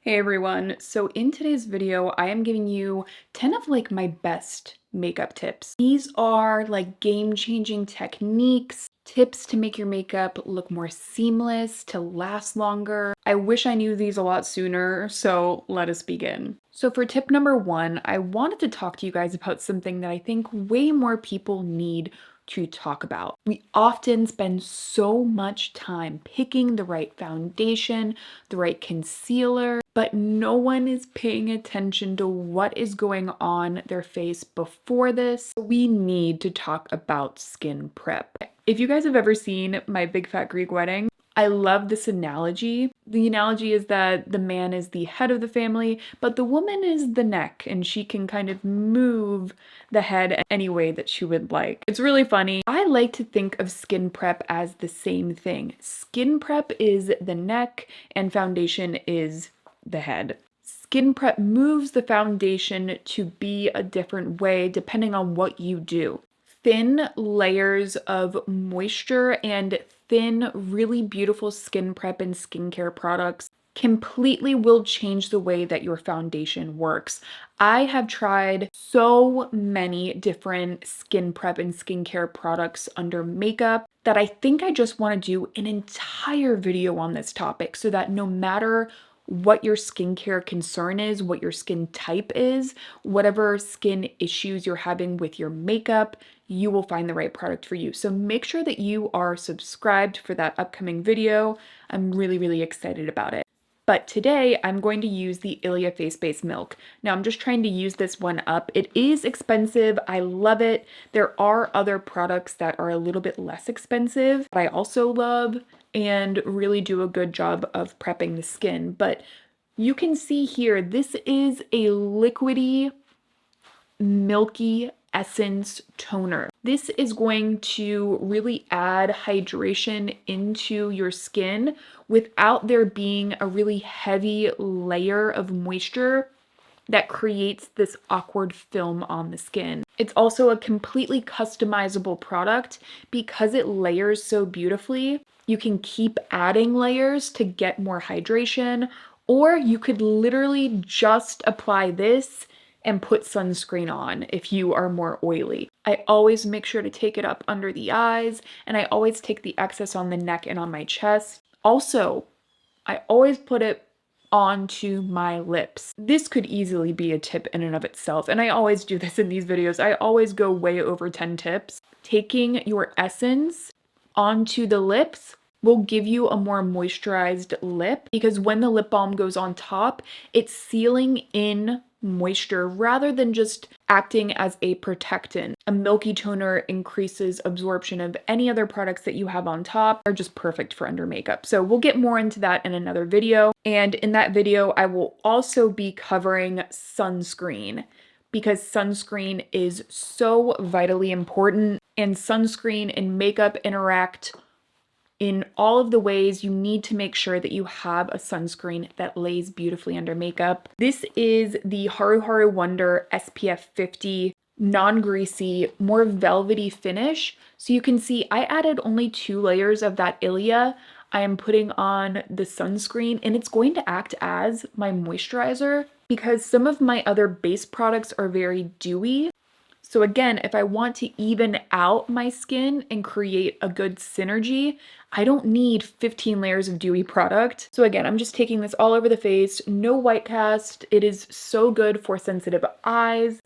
Hey everyone, so in today's video, I am giving you 10 of my best makeup tips. These are game-changing techniques, tips to make your makeup look more seamless, to last longer. I wish I knew these a lot sooner, so let us begin. So for tip number one, I wanted to talk to you guys about something that I think way more people need to talk about. We often spend so much time picking the right foundation, the right concealer, but no one is paying attention to what is going on their face before this. We need to talk about skin prep. If you guys have ever seen My Big Fat Greek Wedding, I love this analogy. The analogy is that the man is the head of the family, but the woman is the neck, and she can kind of move the head any way that she would like. It's really funny. I like to think of skin prep as the same thing. Skin prep is the neck, and foundation is the head. Skin prep moves the foundation to be a different way depending on what you do. Thin layers of moisture and thin, really beautiful skin prep and skincare products completely will change the way that your foundation works. I have tried so many different skin prep and skincare products under makeup that I think I just want to do an entire video on this topic so that no matter what your skincare concern is, what your skin type is, whatever skin issues you're having with your makeup, you will find the right product for you. So make sure that you are subscribed for that upcoming video. I'm really excited about it. But today I'm going to use the Ilia Face Base Milk. Now I'm just trying to use this one up. It is expensive. I love it. There are other products that are a little bit less expensive that I also love and really do a good job of prepping the skin. But you can see here, this is a liquidy, milky essence toner. This is going to really add hydration into your skin without there being a really heavy layer of moisture that creates this awkward film on the skin. It's also a completely customizable product because it layers so beautifully. You can keep adding layers to get more hydration, or you could literally just apply this and put sunscreen on if you are more oily. I always make sure to take it up under the eyes, and I always take the excess on the neck and on my chest. Also, I always put it onto my lips. This could easily be a tip in and of itself, and I always do this in these videos. I always go way over 10 tips. Taking your essence onto the lips will give you a more moisturized lip because when the lip balm goes on top, it's sealing in moisture rather than just acting as a protectant. A milky toner increases absorption of any other products that you have on top. Are just perfect for under makeup. So we'll get more into that in another video. And in that video, I will also be covering sunscreen because sunscreen is so vitally important, and sunscreen and makeup interact in all of the ways. You need to make sure that you have a sunscreen that lays beautifully under makeup. This is the Haru Haru Wonder SPF 50 non-greasy, more velvety finish. So you can see I added only 2 layers of that Ilia. I am putting on the sunscreen, and it's going to act as my moisturizer because some of my other base products are very dewy. So again, if I want to even out my skin and create a good synergy, I don't need 15 layers of dewy product. So again, I'm just taking this all over the face, no white cast. It is so good for sensitive eyes.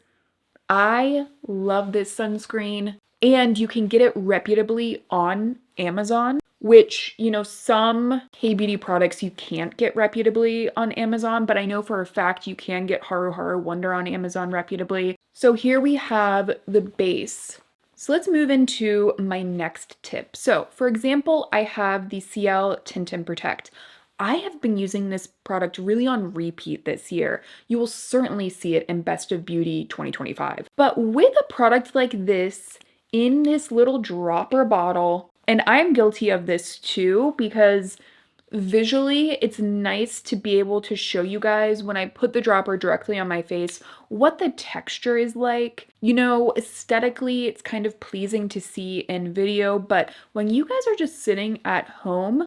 I love this sunscreen, and you can get it reputably on Amazon, which, some K-beauty products you can't get reputably on Amazon, but I know for a fact you can get Haru Haru Wonder on Amazon reputably. So here we have the base. So let's move into my next tip. So for example, I have the Ciel Tint and Protect. I have been using this product really on repeat this year. You will certainly see it in Best of Beauty 2025. But with a product like this in this little dropper bottle, and I'm guilty of this too because visually it's nice to be able to show you guys when I put the dropper directly on my face what the texture is like. Aesthetically it's kind of pleasing to see in video, but when you guys are just sitting at home,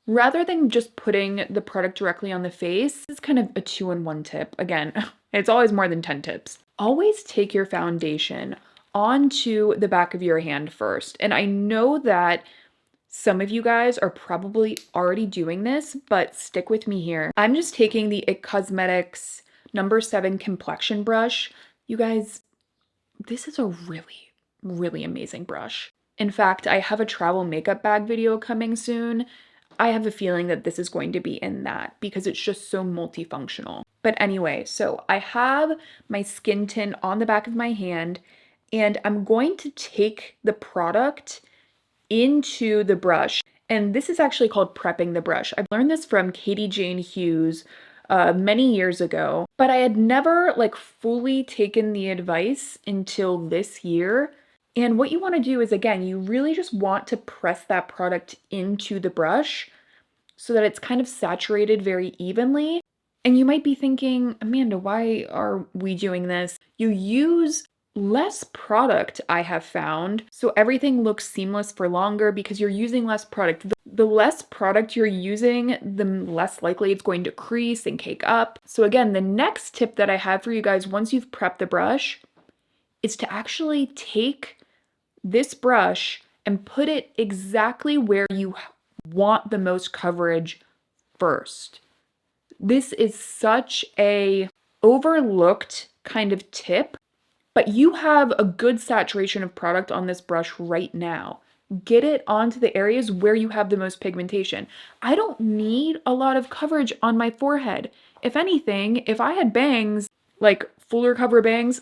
Rather than just putting the product directly on the face, this is kind of a 2-in-1 tip. Again, it's always more than 10 tips. Always take your foundation onto the back of your hand first. And I know that some of you guys are probably already doing this, but stick with me here. I'm just taking the IT Cosmetics number 7 complexion brush. You guys, this is a really, really amazing brush. In fact, I have a travel makeup bag video coming soon. I have a feeling that this is going to be in that because it's just so multifunctional. But anyway, so I have my skin tint on the back of my hand, and I'm going to take the product into the brush. And this is actually called prepping the brush. I learned this from Katie Jane Hughes many years ago, but I had never like fully taken the advice until this year. And what you want to do is, again, you really just want to press that product into the brush so that it's kind of saturated very evenly. And you might be thinking, Amanda, why are we doing this? You use less product, I have found, so everything looks seamless for longer because you're using less product. The less product you're using, the less likely it's going to crease and cake up. So again, the next tip that I have for you guys once you've prepped the brush is to actually take this brush and put it exactly where you want the most coverage first. This is such a overlooked kind of tip, but you have a good saturation of product on this brush right now. Get it onto the areas where you have the most pigmentation. I don't need a lot of coverage on my forehead. If anything, if I had bangs, like fuller cover bangs,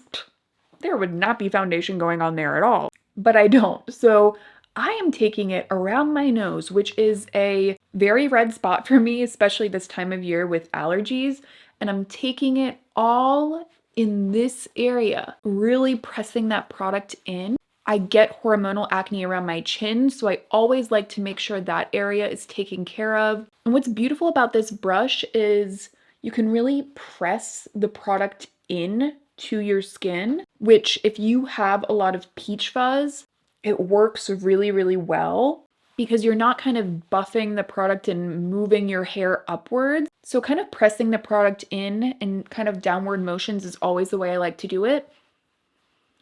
there would not be foundation going on there at all. But I don't. So I am taking it around my nose, which is a very red spot for me, especially this time of year with allergies. And I'm taking it all in this area, really pressing that product in. I get hormonal acne around my chin, so I always like to make sure that area is taken care of. And what's beautiful about this brush is you can really press the product in to your skin, which if you have a lot of peach fuzz, it works really, really well because you're not kind of buffing the product and moving your hair upwards. So kind of pressing the product in kind of downward motions is always the way I like to do it.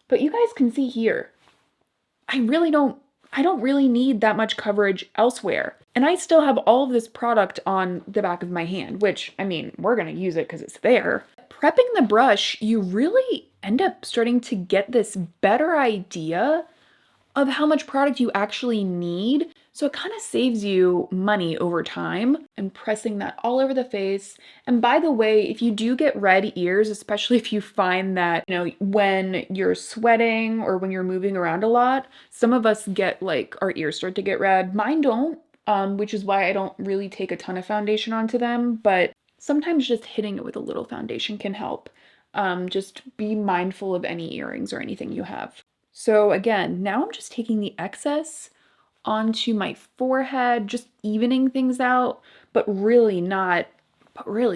But you guys can see here, I don't really need that much coverage elsewhere. And I still have all of this product on the back of my hand, which, I mean, we're gonna use it because it's there. Prepping the brush, you really end up starting to get this better idea of how much product you actually need. So it kind of saves you money over time and pressing that all over the face. And by the way, if you do get red ears, especially if you find that, when you're sweating or when you're moving around a lot, some of us get like our ears start to get red. Mine don't, which is why I don't really take a ton of foundation onto them, but sometimes just hitting it with a little foundation can help. Just be mindful of any earrings or anything you have. So again, now I'm just taking the excess onto my forehead, just evening things out, but really,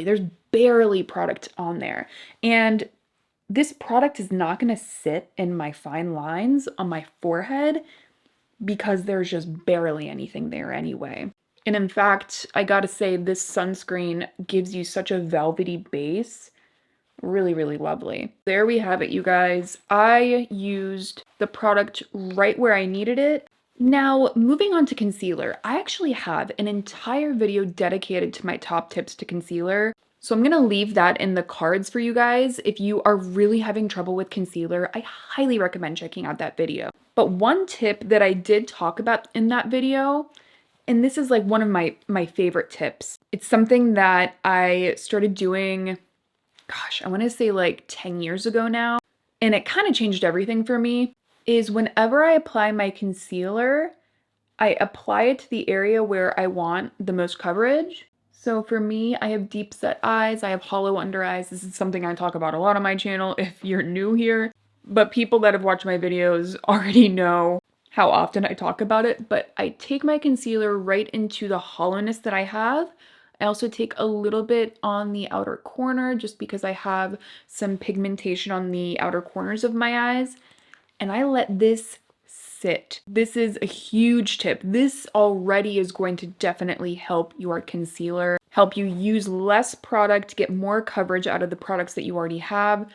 there's barely product on there. And this product is not going to sit in my fine lines on my forehead because there's just barely anything there anyway. And in fact, I gotta say, this sunscreen gives you such a velvety base. Really, really lovely. There we have it, you guys. I used the product right where I needed it. Now, moving on to concealer, I actually have an entire video dedicated to my top tips to concealer. So I'm gonna leave that in the cards for you guys. If you are really having trouble with concealer, I highly recommend checking out that video. But one tip that I did talk about in that video, and this is like one of my favorite tips. It's something that I started doing, gosh, I want to say like 10 years ago now, and it kind of changed everything for me, is whenever I apply my concealer, I apply it to the area where I want the most coverage. So for me, I have deep set eyes, I have hollow under eyes. This is something I talk about a lot on my channel if you're new here, but people that have watched my videos already know how often I talk about it. But I take my concealer right into the hollowness that I have. I also take a little bit on the outer corner just because I have some pigmentation on the outer corners of my eyes. And I let this sit. This is a huge tip. This already is going to definitely help your concealer, help you use less product, get more coverage out of the products that you already have.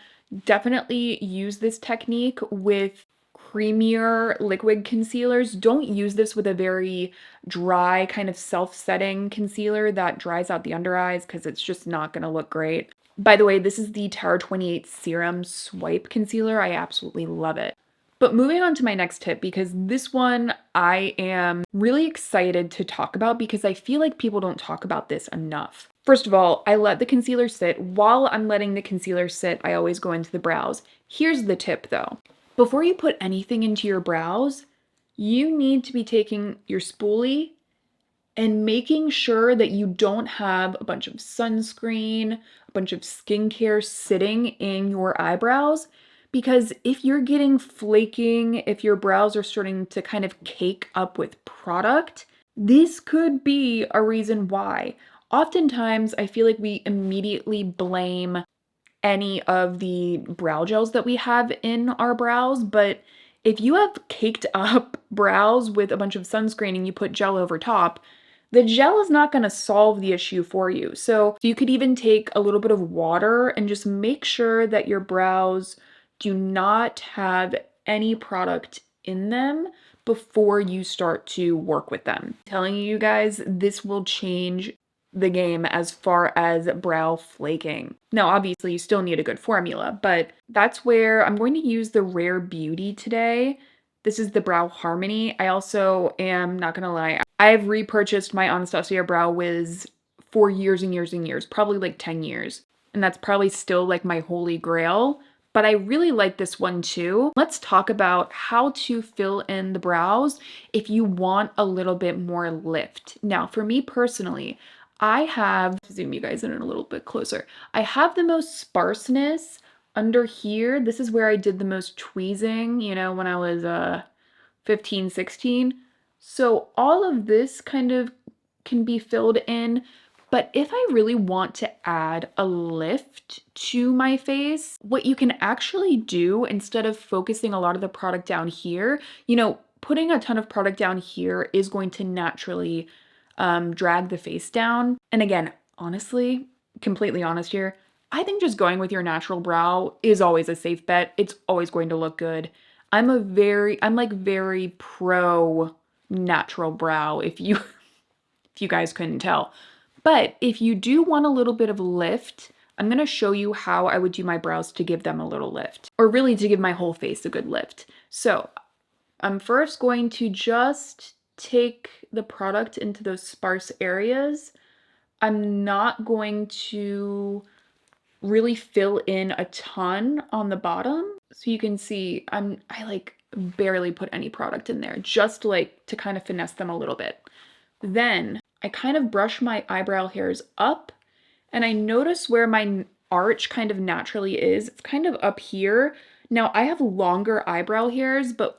Definitely use this technique with creamier liquid concealers. Don't use this with a very dry kind of self-setting concealer that dries out the under eyes because it's just not going to look great. By the way, this is the Tower 28 Serum Swipe Concealer. I absolutely love it. But moving on to my next tip, because this one I am really excited to talk about because I feel like people don't talk about this enough. First of all, I let the concealer sit. While I'm letting the concealer sit, I always go into the brows. Here's the tip though. Before you put anything into your brows, you need to be taking your spoolie and making sure that you don't have a bunch of sunscreen, a bunch of skincare sitting in your eyebrows. Because if you're getting flaking, if your brows are starting to kind of cake up with product, this could be a reason why. Oftentimes, I feel like we immediately blame any of the brow gels that we have in our brows, but if you have caked up brows with a bunch of sunscreen and you put gel over top, the gel is not going to solve the issue for you. So you could even take a little bit of water and just make sure that your brows do not have any product in them before you start to work with them. I'm telling you guys, this will change the game as far as brow flaking. Now, obviously, you still need a good formula, but that's where I'm going to use the Rare Beauty today. This is the Brow Harmony. I also am not gonna lie, I've repurchased my Anastasia Brow Wiz for years and years and years, probably like 10 years. And that's probably still like my holy grail, but I really like this one too. Let's talk about how to fill in the brows if you want a little bit more lift. Now, for me personally, I have, zoom you guys in a little bit closer. I have the most sparseness under here. This is where I did the most tweezing, you know, when I was 15, 16. So all of this kind of can be filled in. But if I really want to add a lift to my face, what you can actually do instead of focusing a lot of the product down here, you know, putting a ton of product down here is going to naturally drag the face down. And again, honestly, completely honest here, I think just going with your natural brow is always a safe bet. It's always going to look good. I'm like very pro natural brow if you if you guys couldn't tell. But if you do want a little bit of lift, I'm going to show you how I would do my brows to give them a little lift, or really to give my whole face a good lift. So I'm first going to just take the product into those sparse areas. I'm not going to really fill in a ton on the bottom. So you can see I like barely put any product in there, just like to kind of finesse them a little bit. Then I kind of brush my eyebrow hairs up and I notice where my arch kind of naturally is. It's kind of up here. Now I have longer eyebrow hairs, but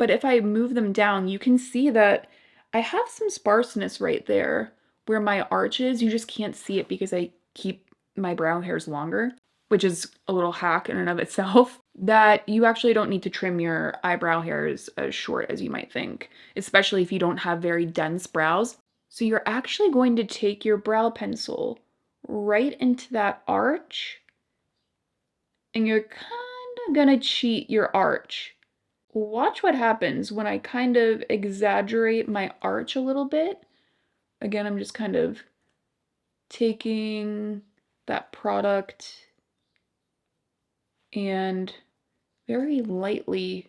if I move them down, you can see that I have some sparseness right there where my arch is. You just can't see it because I keep my brow hairs longer, which is a little hack in and of itself, that you actually don't need to trim your eyebrow hairs as short as you might think, especially if you don't have very dense brows. So you're actually going to take your brow pencil right into that arch, and you're kind of gonna cheat your arch. Watch what happens when I kind of exaggerate my arch a little bit. Again, I'm just kind of taking that product and very lightly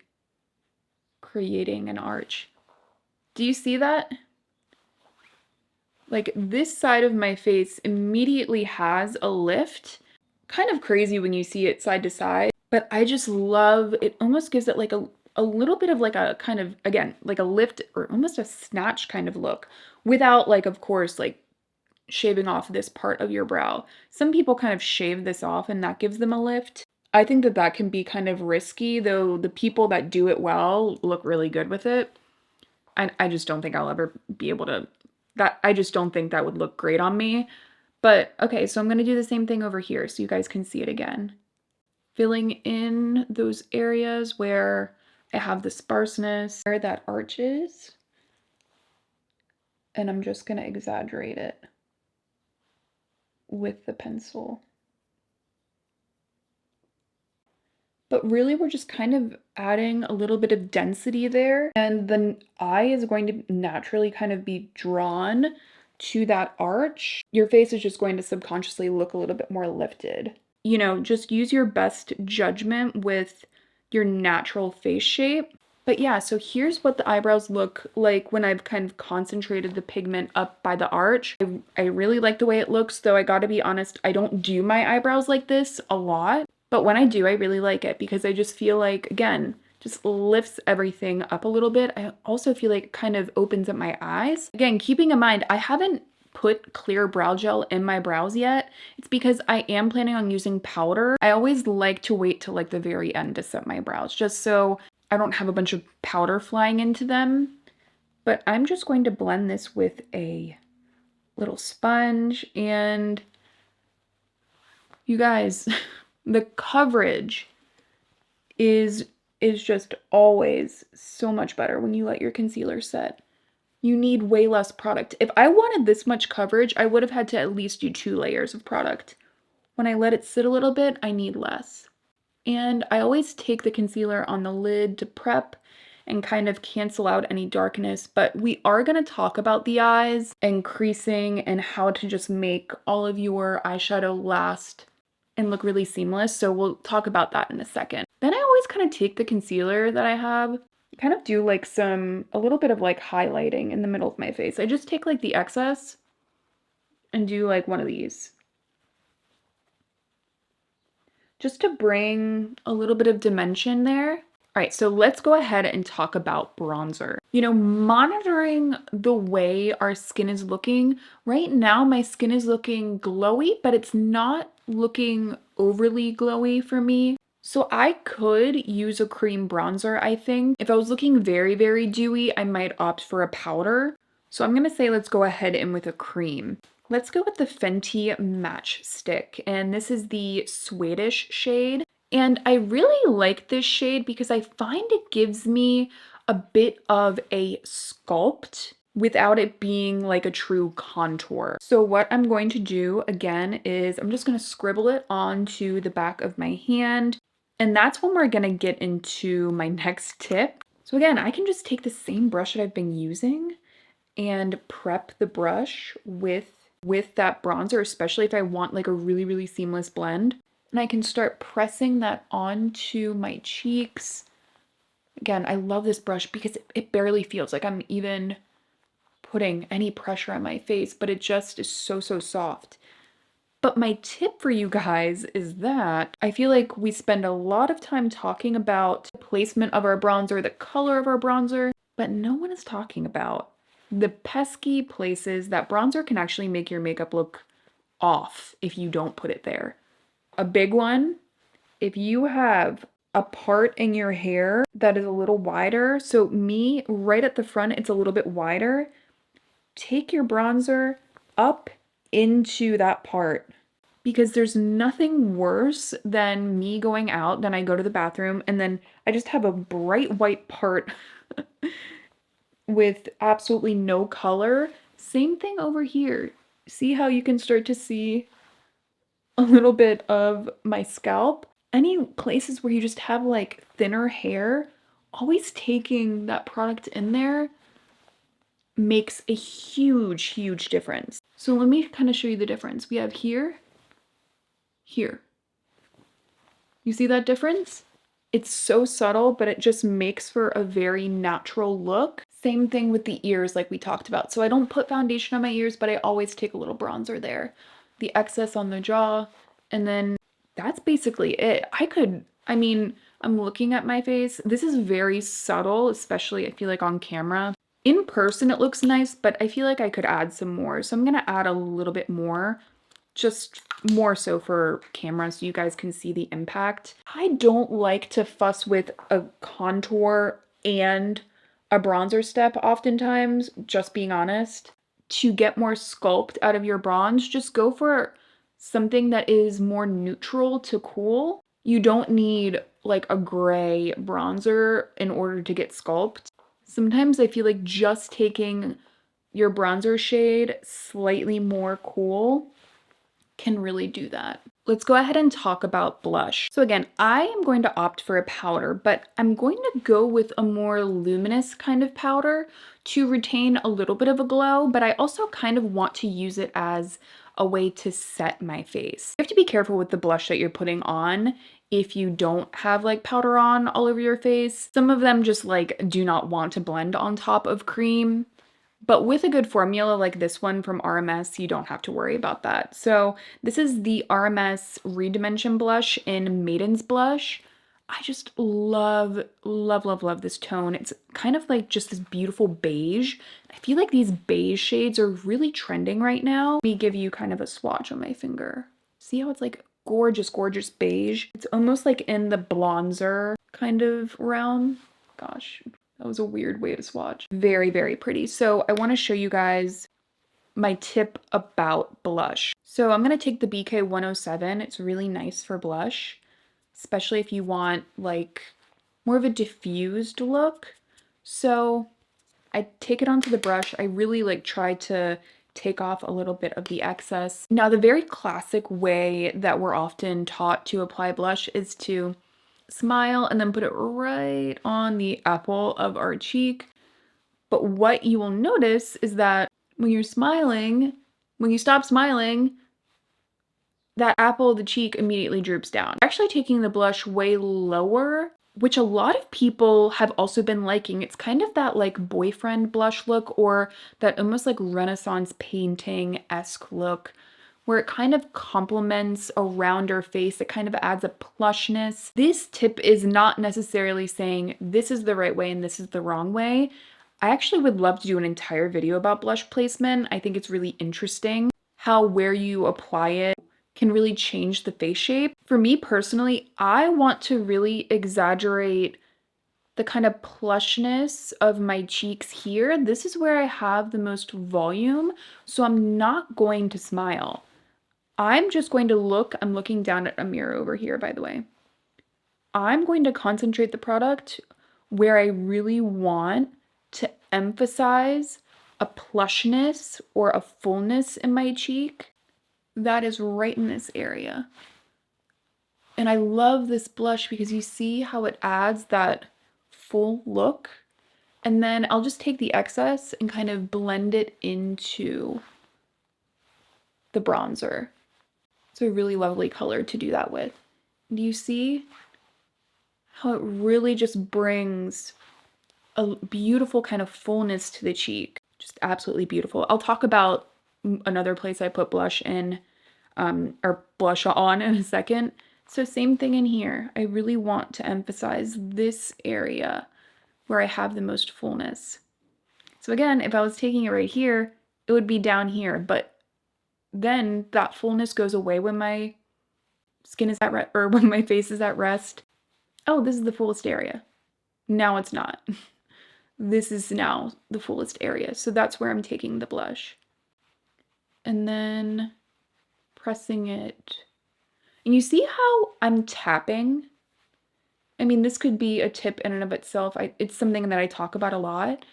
creating an arch. Do you see that? Like this side of my face immediately has a lift. Kind of crazy when you see it side to side, but I just love it. Almost gives it like a little bit of like a kind of, again, like a lift or almost a snatch kind of look without like, of course, like shaving off this part of your brow. Some people kind of shave this off and that gives them a lift. I think that that can be kind of risky, though the people that do it well look really good with it. I just don't think I'll ever be able to, I just don't think that would look great on me. But okay, so I'm going to do the same thing over here so you guys can see it again. Filling in those areas where I have the sparseness where that arch is, and I'm just going to exaggerate it with the pencil. But really, we're just kind of adding a little bit of density there, and the eye is going to naturally kind of be drawn to that arch. Your face is just going to subconsciously look a little bit more lifted. You know, just use your best judgment with your natural face shape. But yeah, so here's what the eyebrows look like when I've kind of concentrated the pigment up by the arch. I really like the way it looks, though I gotta be honest, I don't do my eyebrows like this a lot. But when I do, I really like it because I just feel like, again, just lifts everything up a little bit. I also feel like it kind of opens up my eyes. Again, keeping in mind, I haven't put clear brow gel in my brows yet. It's because I am planning on using powder. I always like to wait till like the very end to set my brows, just so I don't have a bunch of powder flying into them. But I'm just going to blend this with a little sponge, and you guys, the coverage is just always so much better when you let your concealer set. You need way less product. If I wanted this much coverage, I would have had to at least do 2 layers of product. When I let it sit a little bit, I need less. And I always take the concealer on the lid to prep and kind of cancel out any darkness, but we are going to talk about the eyes and creasing and how to just make all of your eyeshadow last and look really seamless, so we'll talk about that in a second. Then I always kind of take the concealer that I have, kind of do like a little bit of like highlighting in the middle of my face. I just take like the excess and do like one of these, just to bring a little bit of dimension there. All right, so let's go ahead and talk about bronzer. You know, monitoring the way our skin is looking, right now my skin is looking glowy, but it's not looking overly glowy for me. So I could use a cream bronzer, I think. If I was looking very, very dewy, I might opt for a powder. So I'm gonna say let's go ahead and with a cream. Let's go with the Fenty Match Stick, and this is the Swedish shade. And I really like this shade because I find it gives me a bit of a sculpt without it being like a true contour. So what I'm going to do again is I'm just going to scribble it onto the back of my hand. And that's when we're going to get into my next tip. So again, I can just take the same brush that I've been using and prep the brush with that bronzer, especially if I want like a really, really seamless blend. And I can start pressing that onto my cheeks. Again, I love this brush because it barely feels like I'm even putting any pressure on my face, but it just is so, so soft. But my tip for you guys is that I feel like we spend a lot of time talking about the placement of our bronzer, the color of our bronzer, but no one is talking about the pesky places that bronzer can actually make your makeup look off if you don't put it there. A big one, if you have a part in your hair that is a little wider, so me, right at the front, it's a little bit wider, take your bronzer up into that part, because there's nothing worse than me going out, then I go to the bathroom, and then I just have a bright white part with absolutely no color. Same thing over here. See how you can start to see a little bit of my scalp? Any places where you just have like thinner hair, always taking that product in there makes a huge, huge difference. So let me kind of show you the difference. We have here, here. You see that difference? It's so subtle, but it just makes for a very natural look. Same thing with the ears like we talked about. So I don't put foundation on my ears, but I always take a little bronzer there. The excess on the jaw, and then that's basically it. I mean, I'm looking at my face. This is very subtle, especially I feel like on camera. In person it looks nice, but I feel like I could add some more. So I'm gonna add a little bit more, just more so for camera so you guys can see the impact. I don't like to fuss with a contour and a bronzer step oftentimes, just being honest. To get more sculpt out of your bronze, just go for something that is more neutral to cool. You don't need like a gray bronzer in order to get sculpt. Sometimes I feel like just taking your bronzer shade slightly more cool can really do that. Let's go ahead and talk about blush. So again, I am going to opt for a powder, but I'm going to go with a more luminous kind of powder to retain a little bit of a glow, but I also kind of want to use it as a way to set my face. You have to be careful with the blush that you're putting on if you don't have like powder on all over your face. Some of them just like do not want to blend on top of cream. But with a good formula like this one from RMS, you don't have to worry about that. So this is the RMS Redimension Blush in Maiden's Blush. I just love, love, love, love this tone. It's kind of like just this beautiful beige. I feel like these beige shades are really trending right now. Let me give you kind of a swatch on my finger. See how it's like gorgeous, gorgeous beige? It's almost like in the bronzer kind of realm. Gosh, that was a weird way to swatch. Very, very pretty. So I want to show you guys my tip about blush. So I'm going to take the BK 107. It's really nice for blush, especially if you want like more of a diffused look. So I take it onto the brush. I really like try to take off a little bit of the excess. Now, the very classic way that we're often taught to apply blush is to smile and then put it right on the apple of our cheek. But what you will notice is that when you're smiling, when you stop smiling, that apple of the cheek immediately droops down. Actually taking the blush way lower, which a lot of people have also been liking. It's kind of that like boyfriend blush look, or that almost like Renaissance painting-esque look, where it kind of complements a rounder face. It kind of adds a plushness. This tip is not necessarily saying this is the right way and this is the wrong way. I actually would love to do an entire video about blush placement. I think it's really interesting how where you apply it can really change the face shape. For me personally, I want to really exaggerate the kind of plushness of my cheeks here. This is where I have the most volume, so I'm not going to smile. I'm just going to look, I'm looking down at a mirror over here, by the way. I'm going to concentrate the product where I really want to emphasize a plushness or a fullness in my cheek. That is right in this area. And I love this blush because you see how it adds that full look. And then I'll just take the excess and kind of blend it into the bronzer. It's a really lovely color to do that with. Do you see how it really just brings a beautiful kind of fullness to the cheek? Just absolutely beautiful. I'll talk about another place I put blush in, or blush on in a second. So same thing in here. I really want to emphasize this area where I have the most fullness. So again, if I was taking it right here, it would be down here, but then that fullness goes away when my skin is at rest, or when my face is at rest. Oh, this is the fullest area. Now it's not. This is now the fullest area. So that's where I'm taking the blush. And then pressing it. And you see how I'm tapping? I mean, this could be a tip in and of itself. It's something that I talk about a lot,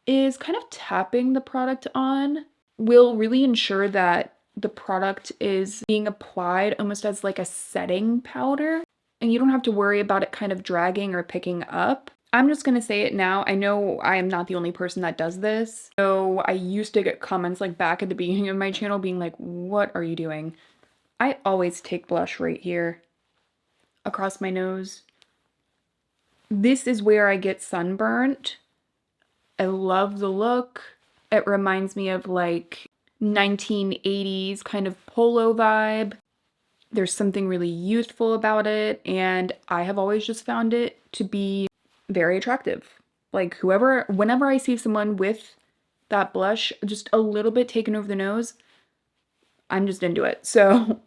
is kind of tapping the product on will really ensure that the product is being applied almost as like a setting powder, and you don't have to worry about it kind of dragging or picking up. I'm just gonna say it now. I know I am not the only person that does this. So I used to get comments like back at the beginning of my channel being like, what are you doing? I always take blush right here across my nose. This is where I get sunburnt. I love the look. It reminds me of like 1980s kind of polo vibe. There's something really youthful about it, and I have always just found it to be very attractive. Like whenever I see someone with that blush just a little bit taken over the nose, I'm just into it. So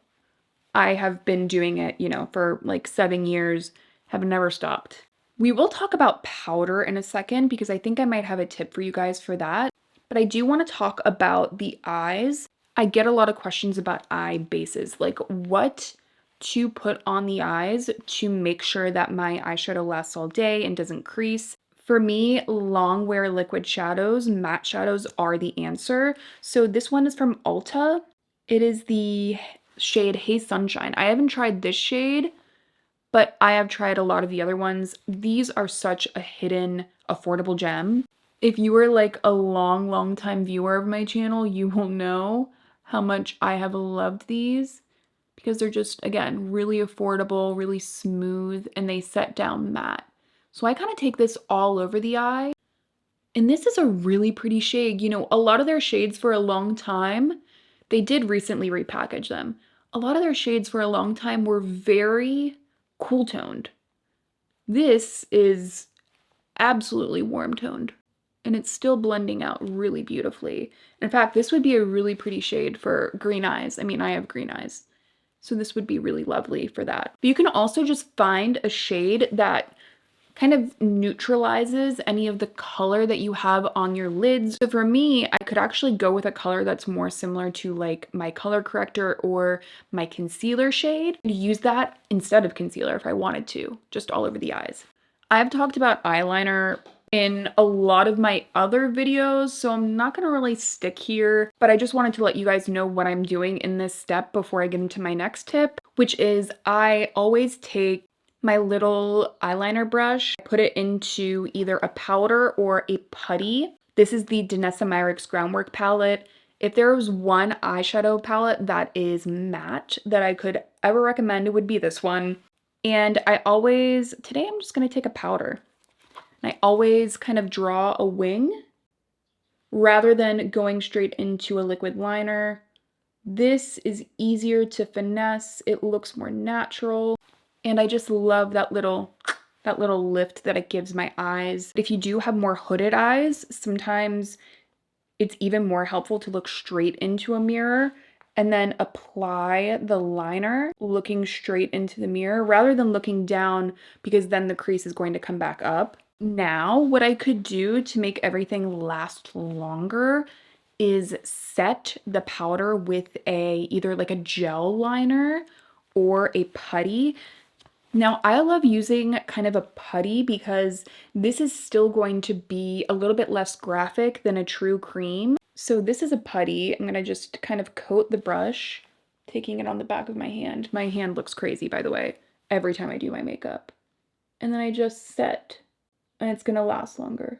I have been doing it, for like 7 years, have never stopped. We will talk about powder in a second because I think I might have a tip for you guys for that. But I do want to talk about the eyes. I get a lot of questions about eye bases. Like, what to put on the eyes to make sure that my eyeshadow lasts all day and doesn't crease. For me, long wear liquid shadows, matte shadows are the answer. So this one is from Ulta. It is the shade Hey Sunshine. I haven't tried this shade, but I have tried a lot of the other ones. These are such a hidden, affordable gem. If you are like a long time viewer of my channel, you will know how much I have loved these because they're just, again, really affordable, really smooth, and they set down matte. So I kind of take this all over the eye. And this is a really pretty shade. You know, a lot of their shades for a long time, they did recently repackage them. A lot of their shades for a long time were very cool toned. This is absolutely warm toned, and it's still blending out really beautifully. In fact, this would be a really pretty shade for green eyes. I mean, I have green eyes, so this would be really lovely for that. But you can also just find a shade that kind of neutralizes any of the color that you have on your lids. So for me, I could actually go with a color that's more similar to like my color corrector or my concealer shade. I'd use that instead of concealer if I wanted to, just all over the eyes. I've talked about eyeliner in a lot of my other videos, so I'm not gonna really stick here, but I just wanted to let you guys know what I'm doing in this step before I get into my next tip, which is I always take my little eyeliner brush, put it into either a powder or a putty. This is the Danessa Myricks Groundwork palette. If there was one eyeshadow palette that is matte that I could ever recommend, it would be this one. And today I'm just gonna take a powder. And I always kind of draw a wing rather than going straight into a liquid liner. This is easier to finesse, it looks more natural. And I just love that little lift that it gives my eyes. If you do have more hooded eyes, sometimes it's even more helpful to look straight into a mirror and then apply the liner looking straight into the mirror rather than looking down, because then the crease is going to come back up. Now, what I could do to make everything last longer is set the powder with either like a gel liner or a putty. Now, I love using kind of a putty because this is still going to be a little bit less graphic than a true cream. So this is a putty. I'm gonna just kind of coat the brush, taking it on the back of my hand. My hand looks crazy, by the way, every time I do my makeup. And then I just set, and it's gonna last longer.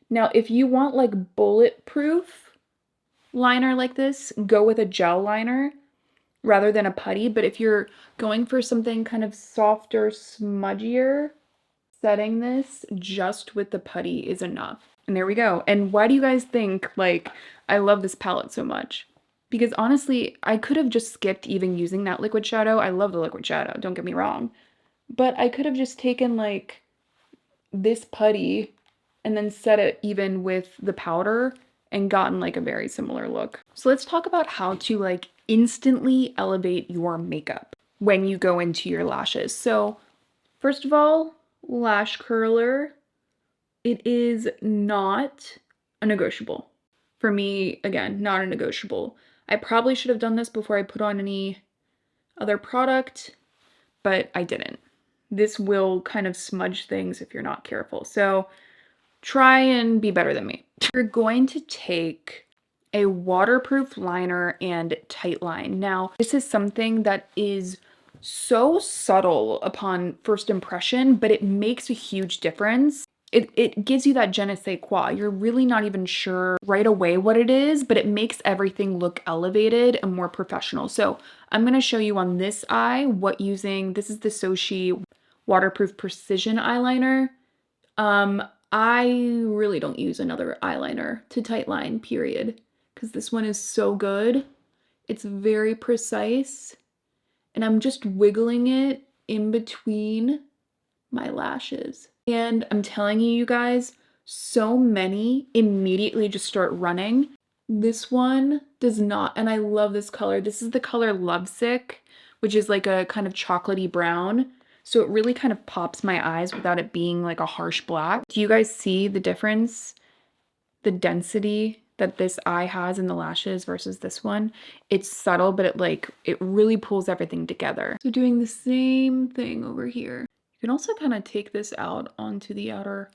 Now, if you want like bulletproof liner like this, go with a gel liner rather than a putty. But if you're going for something kind of softer, smudgier, setting this just with the putty is enough. And there we go. And why do you guys think like I love this palette so much? Because honestly, I could have just skipped even using that liquid shadow. I love the liquid shadow, don't get me wrong. But I could have just taken like this putty and then set it even with the powder and gotten like a very similar look. So let's talk about how to like instantly elevate your makeup when you go into your lashes. So first of all, lash curler. It is not a negotiable. For me, again, not a negotiable. I probably should have done this before I put on any other product, but I didn't. This will kind of smudge things if you're not careful. So try and be better than me. You're going to take a waterproof liner and tight line. Now, this is something that is so subtle upon first impression, but it makes a huge difference. It gives you that je ne sais quoi. You're really not even sure right away what it is, but it makes everything look elevated and more professional. So I'm going to show you on this eye this is the Sochi Waterproof Precision Eyeliner. I really don't use another eyeliner to tight line, period, because this one is so good. It's very precise, and I'm just wiggling it in between my lashes. And I'm telling you guys, so many immediately just start running. This one does not, and I love this color. This is the color Lovesick, which is like a kind of chocolatey brown. So it really kind of pops my eyes without it being like a harsh black. Do you guys see the difference? The density that this eye has in the lashes versus this one. It's subtle, but it really pulls everything together. So doing the same thing over here. You can also kind of take this out onto the outer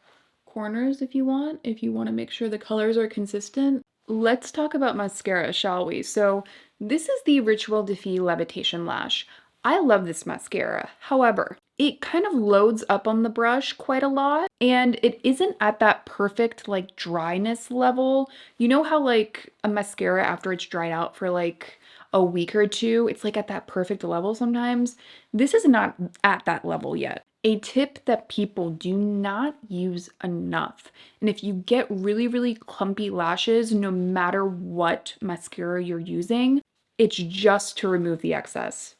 corners if you want to make sure the colors are consistent. Let's talk about mascara, shall we? So this is the Ritual Defee Levitation Lash. I love this mascara. However, it kind of loads up on the brush quite a lot, and it isn't at that perfect like dryness level. You know how like a mascara after it's dried out for like a week or two, it's like at that perfect level sometimes? This is not at that level yet. A tip that people do not use enough. And if you get really, really clumpy lashes, no matter what mascara you're using, it's just to remove the excess.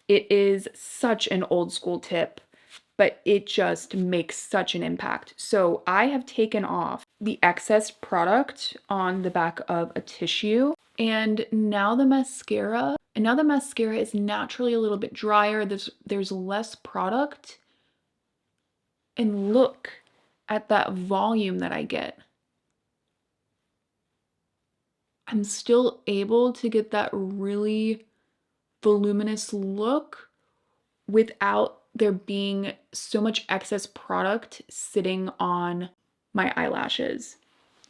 It is such an old school tip, but it just makes such an impact. So I have taken off the excess product on the back of a tissue, and now the mascara is naturally a little bit drier. There's less product. And look at that volume that I get. I'm still able to get that really voluminous look without there being so much excess product sitting on my eyelashes.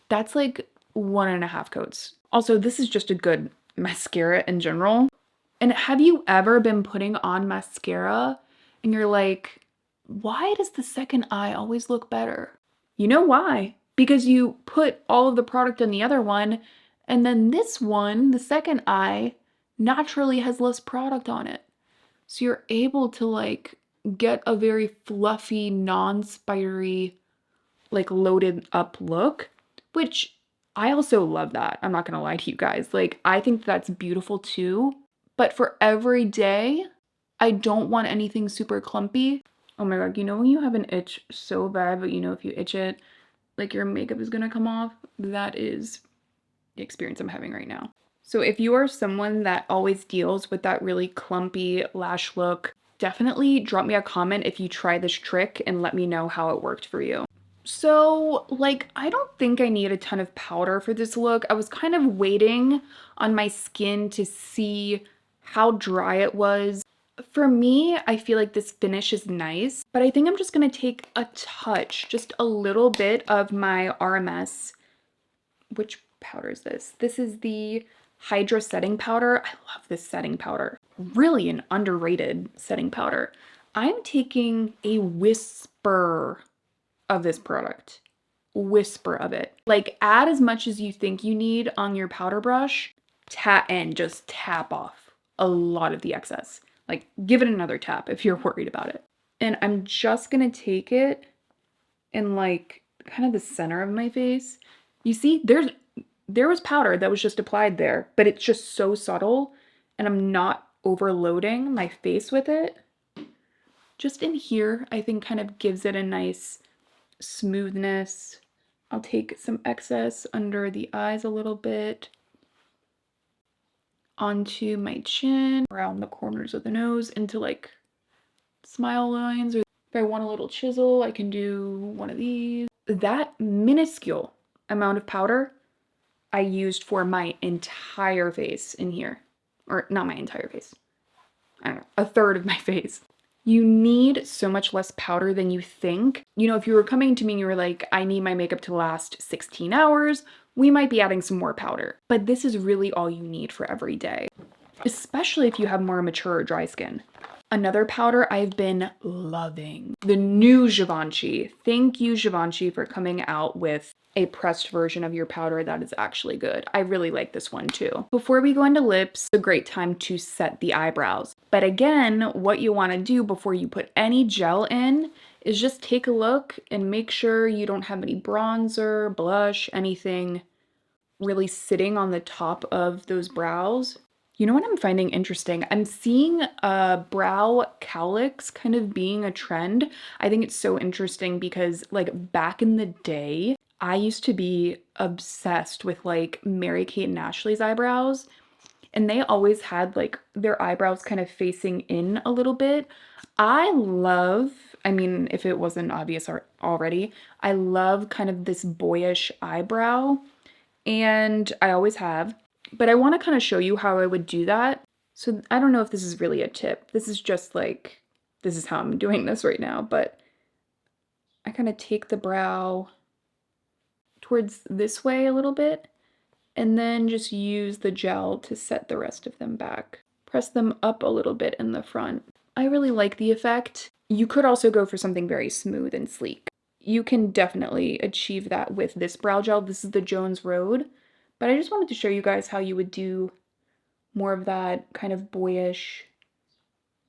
That's like 1.5 coats. Also, this is just a good mascara in general. And have you ever been putting on mascara and you're like, why does the second eye always look better? You know why? Because you put all of the product on the other one, and then this one, the second eye, naturally has less product on it. So you're able to like get a very fluffy, non-spidery, like loaded up look, which I also love that. I'm not gonna lie to you guys. Like, I think that's beautiful too. But for every day, I don't want anything super clumpy. Oh my god, you know when you have an itch so bad, but you know if you itch it, like your makeup is gonna come off? That is the experience I'm having right now. So if you are someone that always deals with that really clumpy lash look, definitely drop me a comment if you try this trick and let me know how it worked for you. So, like, I don't think I need a ton of powder for this look. I was kind of waiting on my skin to see how dry it was. For me, I feel like this finish is nice, but I think I'm just gonna take a touch, just a little bit of my RMS. Which powder is this? This is the Hydra Setting Powder. I love this setting powder. Really an underrated setting powder. I'm taking a whisper of this product. Whisper of it. Like, add as much as you think you need on your powder brush, and just tap off a lot of the excess. Like, give it another tap if you're worried about it. And I'm just gonna take it in like kind of the center of my face. You see, there was powder that was just applied there, but it's just so subtle and I'm not overloading my face with it. Just in here, I think kind of gives it a nice smoothness. I'll take some excess under the eyes a little bit, onto my chin, around the corners of the nose, into like smile lines, or if I want a little chisel, I can do one of these. That minuscule amount of powder I used for my entire face in here. Or not my entire face. I don't know, a third of my face. You need so much less powder than you think. You know, if you were coming to me and you were like, I need my makeup to last 16 hours, we might be adding some more powder. But this is really all you need for every day, especially if you have more mature or dry skin. Another powder I've been loving, the new Givenchy. Thank you, Givenchy, for coming out with a pressed version of your powder that is actually good. I really like this one too. Before we go into lips, it's a great time to set the eyebrows. But again, what you want to do before you put any gel in is just take a look and make sure you don't have any bronzer, blush, anything really sitting on the top of those brows. You know what I'm finding interesting? I'm seeing brow cowlicks kind of being a trend. I think it's so interesting because like back in the day, I used to be obsessed with like Mary-Kate and Ashley's eyebrows, and they always had like their eyebrows kind of facing in a little bit. I love, I mean, if it wasn't obvious already, I love kind of this boyish eyebrow. and I always have, but I want to kind of show you how I would do that. So I don't know if this is really a tip. This is just like, this is how I'm doing this right now, but I kind of take the brow towards this way a little bit, and then just use the gel to set the rest of them back. Press them up a little bit in the front. I really like the effect. You could also go for something very smooth and sleek. You can definitely achieve that with this brow gel. This is the Jones Road, but I just wanted to show you guys how you would do more of that kind of boyish,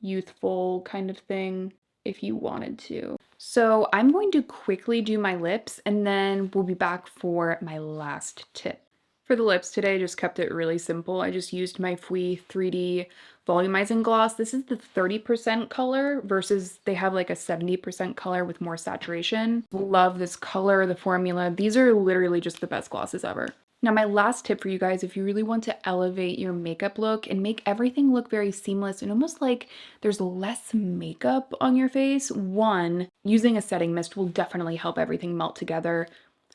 youthful kind of thing if you wanted to. So I'm going to quickly do my lips and then we'll be back for my last tip. For the lips today, I just kept it really simple. I just used my Fui 3D Volumizing Gloss. This is the 30% color versus they have like a 70% color with more saturation. Love this color, the formula. These are literally just the best glosses ever. Now, my last tip for you guys, if you really want to elevate your makeup look and make everything look very seamless and almost like there's less makeup on your face, one, using a setting mist will definitely help everything melt together.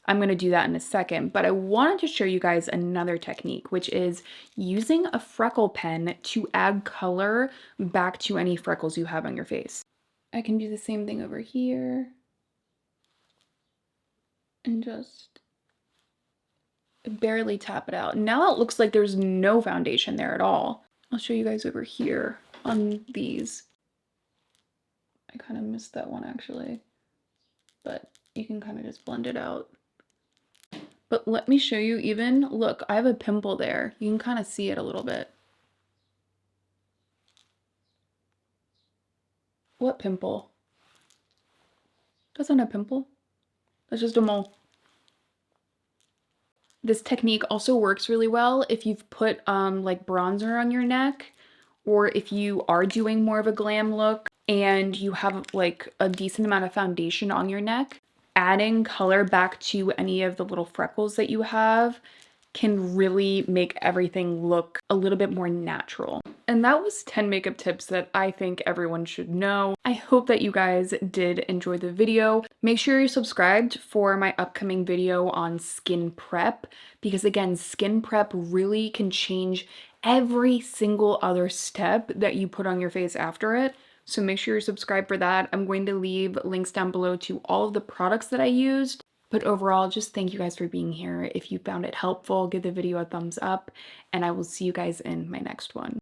I'm going to do that in a second, but I wanted to show you guys another technique, which is using a freckle pen to add color back to any freckles you have on your face. I can do the same thing over here and just barely tap it out. Now it looks like there's no foundation there at all. I'll show you guys over here on these. I kind of missed that one actually, but you can kind of just blend it out. But let me show you even, look, I have a pimple there. You can kind of see it a little bit. What pimple? That's not a pimple. That's just a mole. This technique also works really well if you've put like bronzer on your neck, or if you are doing more of a glam look and you have like a decent amount of foundation on your neck. Adding color back to any of the little freckles that you have can really make everything look a little bit more natural. And that was 10 makeup tips that I think everyone should know. I hope that you guys did enjoy the video. Make sure you're subscribed for my upcoming video on skin prep, because again, skin prep really can change every single other step that you put on your face after it. So make sure you're subscribed for that. I'm going to leave links down below to all of the products that I used. But overall, just thank you guys for being here. If you found it helpful, give the video a thumbs up, and I will see you guys in my next one.